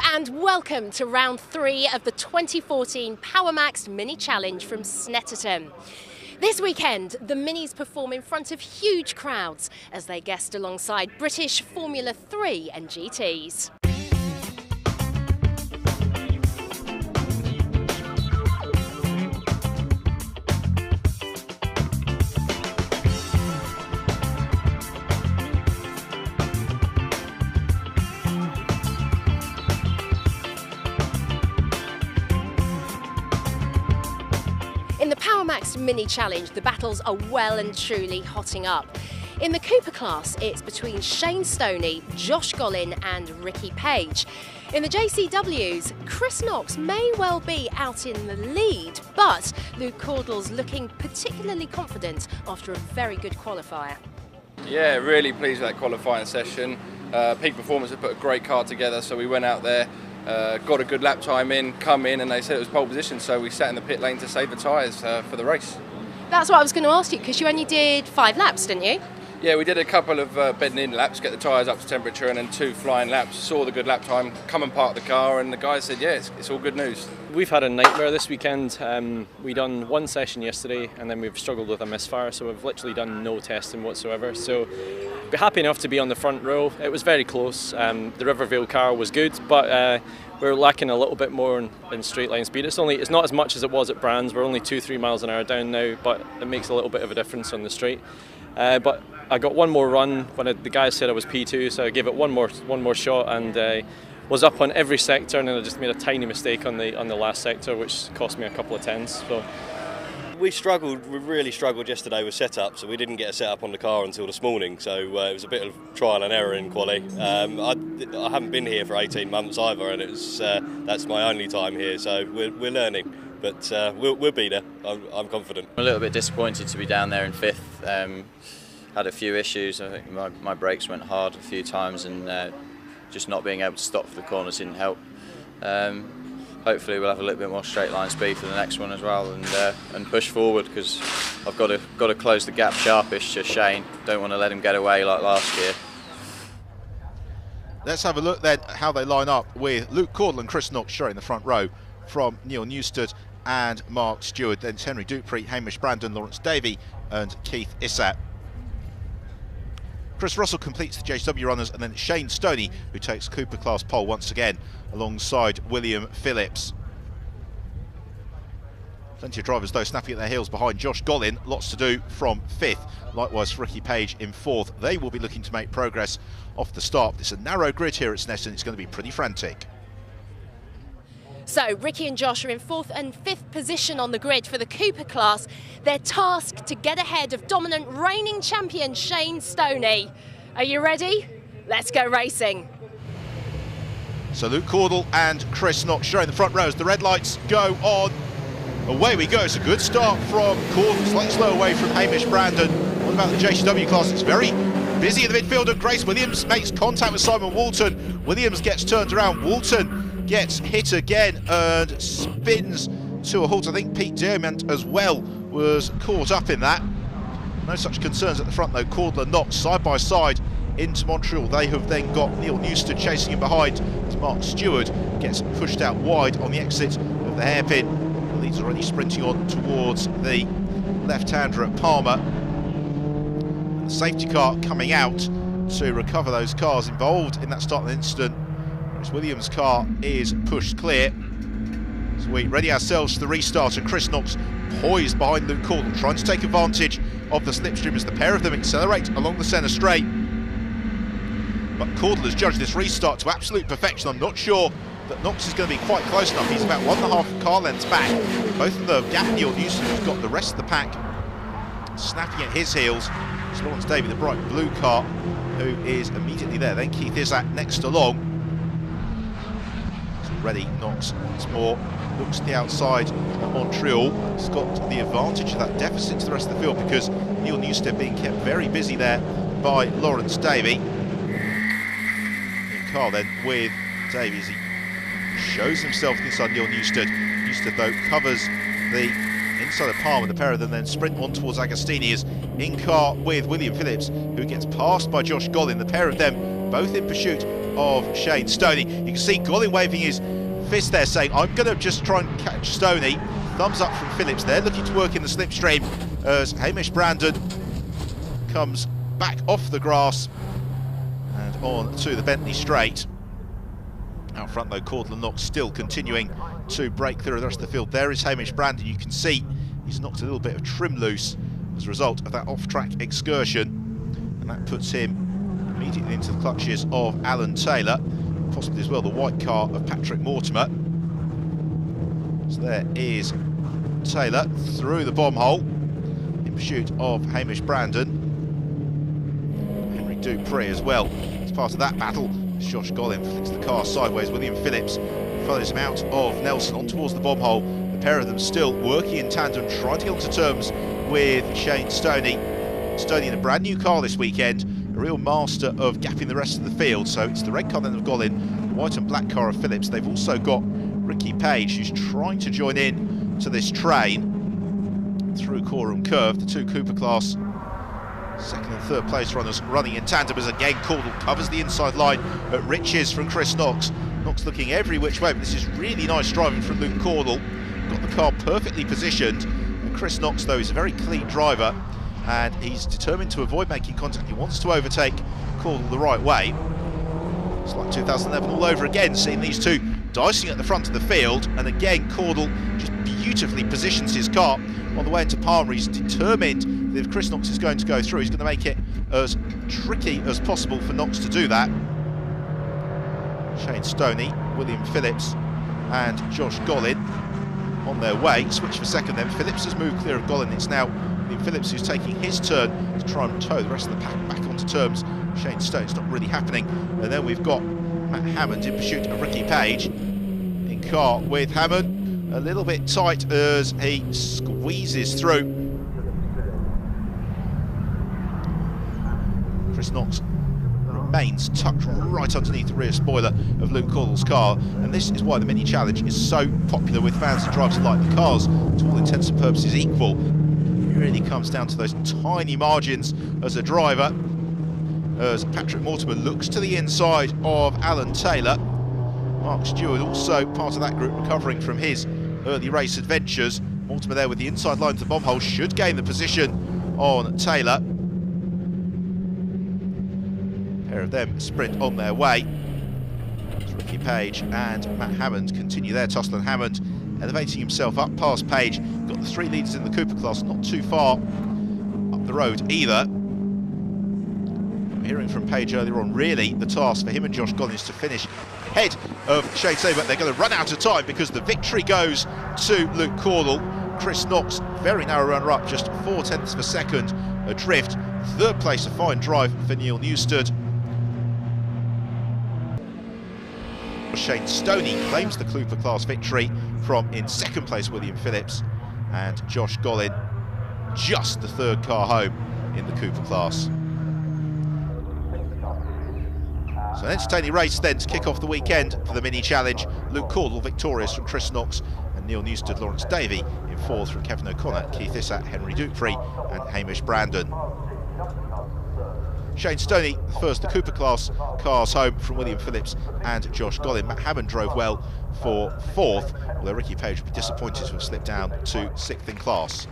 and welcome to round 3 of the 2014 PowerMax Mini Challenge from Snetterton. This weekend, the Minis perform in front of huge crowds as they guest alongside British Formula 3 and GTs. In the PowerMax Mini Challenge, the battles are well and truly hotting up. In the Cooper class, it's between Shane Stoney, Josh Gollin and Ricky Page. In the JCWs, Chris Knox may well be out in the lead, but Luke Caudle's looking particularly confident after a very good qualifier. Yeah, really pleased with that qualifying session. Peak Performance have put a great car together, so we went out there, got a good lap time in, come in, and they said it was pole position, so we sat in the pit lane to save the tyres for the race. That's what I was going to ask you, because you only did 5 laps, didn't you? Yeah, we did a couple of bedding in laps, get the tyres up to temperature, and then 2 flying laps. Saw the good lap time, come and park the car, and the guys said, yeah, it's all good news. We've had a nightmare this weekend. We done 1 session yesterday, and then we've struggled with a misfire, so we've literally done no testing whatsoever. So, be happy enough to be on the front row. It was very close. The Rivervale car was good, but we're lacking a little bit more in straight line speed. It's not as much as it was at Brands. We're only 2-3 miles an hour down now, but it makes a little bit of a difference on the straight. But I got one more run when the guys said I was P2, so I gave it one more shot and was up on every sector, and then I just made a tiny mistake on the last sector, which cost me a couple of tenths. So. We really struggled yesterday with setup, so we didn't get a setup on the car until this morning, so it was a bit of trial and error in quali. I haven't been here for 18 months either, and that's my only time here, so we're learning, but we'll be there, I'm confident. I'm a little bit disappointed to be down there in 5th. Had a few issues. I think my brakes went hard a few times, and just not being able to stop for the corners didn't help. Hopefully we'll have a little bit more straight line speed for the next one as well, and push forward, because I've got to close the gap sharpish to Shane. Don't want to let him get away like last year. Let's have a look then how they line up, with Luke Caudle and Chris Knox sharing the front row from Neil Newstead and Mark Stewart. Then it's Henry Dupree, Hamish Brandon, Lawrence Davey and Keith Issat. Chris Russell completes the JCW runners, and then Shane Stoney, who takes Cooper class pole once again alongside William Phillips. Plenty of drivers though snapping at their heels behind Josh Gollin. Lots to do from 5th. Likewise for Ricky Page in 4th. They will be looking to make progress off the start. It's a narrow grid here at Snetterton. It's going to be pretty frantic. So Ricky and Josh are in 4th and 5th position on the grid for the Cooper class. They're tasked to get ahead of dominant reigning champion Shane Stoney. Are you ready? Let's go racing. So Luke Caudle and Chris Knox showing the front rows. The red lights go on. Away we go. It's a good start from Caudle, slightly slow away from Hamish Brandon. What about the JCW class? It's very busy in the midfield, and Grace Williams makes contact with Simon Walton. Williams gets turned around. Walton gets hit again and spins to a halt. I think Pete Diamant as well was caught up in that. No such concerns at the front though. Caudle and Knox side by side into Montreal. They have then got Neil Newstead chasing him behind as Mark Stewart gets pushed out wide on the exit of the hairpin. The lead's already sprinting on towards the left-hander at Palmer. And the safety car coming out to recover those cars involved in that startling incident. Chris Williams' car is pushed clear. So we ready ourselves for the restart, and Chris Knox poised behind Luke Caudle, trying to take advantage of the slipstream as the pair of them accelerate along the centre straight. But Caudle has judged this restart to absolute perfection. I'm not sure that Knox is going to be quite close enough. He's about 1.5 car lengths back. Both of them, Gap Neil Newstead, who's got the rest of the pack snapping at his heels. It's Lawrence Davey, the bright blue car, who is immediately there. Then Keith Issat next along. Ready, Knox once more, looks to the outside of Montreal. He's got the advantage of that deficit to the rest of the field, because Neil Newstead being kept very busy there by Lawrence Davey. In car then with Davey as he shows himself inside Neil Newstead. Newstead though covers the inside of Palmer. The pair of them then sprint on towards Agostini, as in car with William Phillips, who gets passed by Josh Gollin. The pair of them both in pursuit of Shane Stoney. You can see Gollin waving his fist there saying, I'm going to just try and catch Stoney. Thumbs up from Phillips there, looking to work in the slipstream as Hamish Brandon comes back off the grass and on to the Bentley straight. Out front though, Caudle and Knox still continuing to break through the rest of the field. There is Hamish Brandon. You can see he's knocked a little bit of trim loose as a result of that off-track excursion, and that puts him immediately into the clutches of Alan Taylor, possibly as well the white car of Patrick Mortimer. So there is Taylor through the bomb hole in pursuit of Hamish Brandon. Henry Dupree as well as part of that battle. Josh Gollin flicks the car sideways. William Phillips follows him out of Nelson on towards the bomb hole. The pair of them still working in tandem, trying to get onto terms with Shane Stoney. Stoney in a brand new car this weekend, a real master of gapping the rest of the field. So it's the red car then of Gollin, the white and black car of Phillips. They've also got Ricky Page, who's trying to join in to this train through Coram Curve. The two Cooper class second and third place runners running in tandem as again Caudle covers the inside line at Riches from Chris Knox. Knox looking every which way, but this is really nice driving from Luke Caudle. Got the car perfectly positioned, and Chris Knox though is a very clean driver and he's determined to avoid making contact. He wants to overtake Caudle the right way. It's like 2011 all over again, seeing these two dicing at the front of the field, and again Caudle just beautifully positions his car on the way into Palmer. He's determined that if Chris Knox is going to go through, he's going to make it as tricky as possible for Knox to do that. Shane Stoney, William Phillips and Josh Gollin on their way. Switch for second then. Phillips has moved clear of Gollin. It's now William Phillips who's taking his turn to try and tow the rest of the pack back onto terms. Shane Stoney's not really happening. And then we've got Matt Hammond in pursuit of Ricky Page. In car with Hammond, a little bit tight as he squeezes through. Chris Knox remains tucked right underneath the rear spoiler of Luke Caudle's car, and this is why the Mini Challenge is so popular with fans and drivers alike. The cars, to all intents and purposes, equal. It really comes down to those tiny margins as a driver, as Patrick Mortimer looks to the inside of Alan Taylor. Mark Stewart also part of that group, recovering from his early race adventures. Mortimer there with the inside line to the bomb hole should gain the position on Taylor. Pair of them sprint on their way. Ricky Page and Matt Hammond continue their tussle, and Hammond elevating himself up past Page. Got the three leaders in the Cooper class not too far up the road either. Hearing from Page earlier on, really the task for him and Josh Gollin is to finish ahead of Shane Stoney, but they're going to run out of time because the victory goes to Luke Caudle. Chris Knox, very narrow runner-up, just 0.4 of a second adrift. Third place, a fine drive for Neil Newstead. Shane Stoney claims the Cooper class victory from in second place William Phillips, and Josh Gollin just the third car home in the Cooper class. So an entertaining race then to kick off the weekend for the Mini Challenge. Luke Caudle victorious from Chris Knox, and Neil Newstead, Lawrence Davey in fourth from Kevin O'Connor, Keith Issat, Henry Dupree and Hamish Brandon. Shane Stoney, the first the Cooper class cars home from William Phillips and Josh Gollin. Matt Hammond drove well for fourth, although Ricky Page would be disappointed to have slipped down to sixth in class.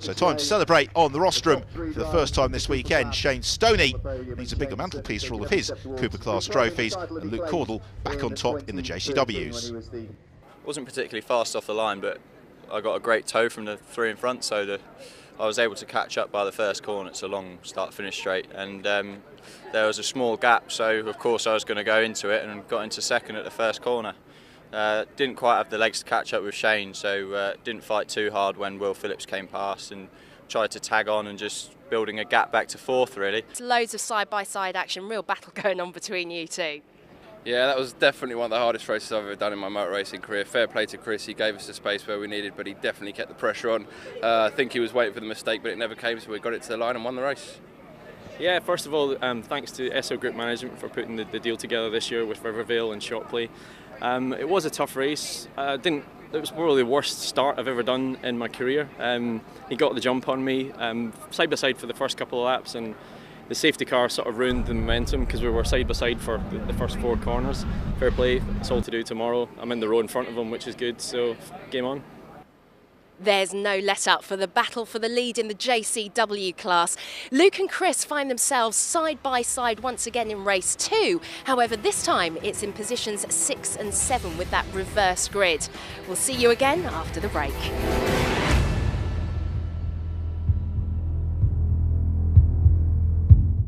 So time to celebrate on the rostrum for the first time this weekend. Shane Stoney needs a bigger mantelpiece for all of his Cooper class trophies, and Luke Caudle back on top in the JCWs. Wasn't particularly fast off the line, but I got a great tow from the three in front, so I was able to catch up by the first corner. It's a long start-finish straight, and there was a small gap, so of course I was going to go into it, and got into second at the first corner. Didn't quite have the legs to catch up with Shane, so didn't fight too hard when Will Phillips came past, and tried to tag on and just building a gap back to fourth really. It's loads of side-by-side action, real battle going on between you two. Yeah, that was definitely one of the hardest races I've ever done in my motor racing career. Fair play to Chris, he gave us the space where we needed, but he definitely kept the pressure on. I think he was waiting for the mistake, but it never came, so we got it to the line and won the race. Yeah, first of all, thanks to SO Group Management for putting the deal together this year with Rivervale and Shotley. It was a tough race. It was probably the worst start I've ever done in my career. He got the jump on me, side by side for the first couple of laps, and the safety car sort of ruined the momentum because we were side by side for the first 4 corners. Fair play, it's all to do tomorrow. I'm in the row in front of them, which is good, so game on. There's no let up for the battle for the lead in the JCW class. Luke and Chris find themselves side by side once again in race 2. However, this time it's in positions 6 and 7 with that reverse grid. We'll see you again after the break.